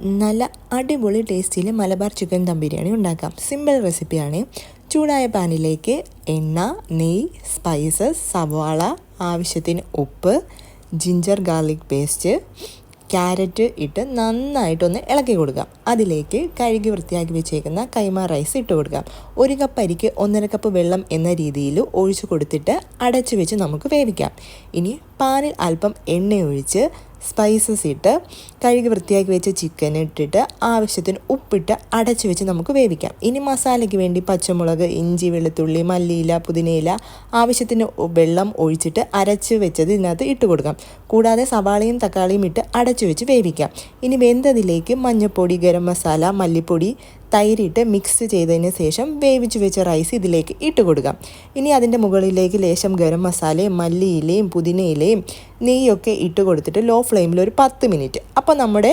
നല്ല അടിപൊളി ടേസ്റ്റിൽ മലബാർ ചിക്കൻ ദം ബിരിയാണി ഉണ്ടാക്കാം. സിമ്പിൾ റെസിപ്പിയാണ്. ചൂടായ പാനിലേക്ക് എണ്ണ, നെയ്യ്, സ്പൈസസ്, സവാള, ആവശ്യത്തിന് ഉപ്പ്, ജിഞ്ചർ ഗാർലിക് പേസ്റ്റ്, ക്യാരറ്റ് ഇട്ട് നന്നായിട്ടൊന്ന് ഇളക്കി കൊടുക്കാം. അതിലേക്ക് കഴുകി വൃത്തിയാക്കി വെച്ചേക്കുന്ന കൈമ റൈസ് ഇട്ട് കൊടുക്കാം. 1 കപ്പ് അരിക്ക് 1.5 കപ്പ് വെള്ളം എന്ന രീതിയിൽ ഒഴിച്ചു കൊടുത്തിട്ട് അടച്ചു വെച്ച് നമുക്ക് വേവിക്കാം. ഇനി പാനിൽ അല്പം എണ്ണ ഒഴിച്ച് സ്പൈസസ് ഇട്ട് കഴുകി വൃത്തിയാക്കി വെച്ച ചിക്കൻ ഇട്ടിട്ട് ആവശ്യത്തിന് ഉപ്പിട്ട് അടച്ചു വെച്ച് നമുക്ക് വേവിക്കാം. ഇനി മസാലയ്ക്ക് വേണ്ടി പച്ചമുളക്, ഇഞ്ചി, വെളുത്തുള്ളി, മല്ലിയില, പുതിനയില, ആവശ്യത്തിന് വെള്ളം ഒഴിച്ചിട്ട് അരച്ച് വെച്ചത് ഇതിനകത്ത് ഇട്ട് കൊടുക്കാം. കൂടാതെ സവാളയും തക്കാളിയും ഇട്ട് അടച്ചു വെച്ച് വേവിക്കാം. ഇനി വെന്തതിലേക്ക് മഞ്ഞൾപ്പൊടി, ഗരം മസാല, മല്ലിപ്പൊടി, തൈരിട്ട് മിക്സ് ചെയ്തതിന് ശേഷം വേവിച്ച് വെച്ച റൈസ് ഇതിലേക്ക് ഇട്ട് കൊടുക്കാം. ഇനി അതിൻ്റെ മുകളിലേക്ക് ലേശം ഗരം മസാലയും മല്ലിയിലയും പുതിനയിലയും നെയ്യൊക്കെ ഇട്ട് കൊടുത്തിട്ട് ലോ ഫ്ലെയിമിൽ ഒരു 10 മിനിറ്റ്. അപ്പോൾ നമ്മുടെ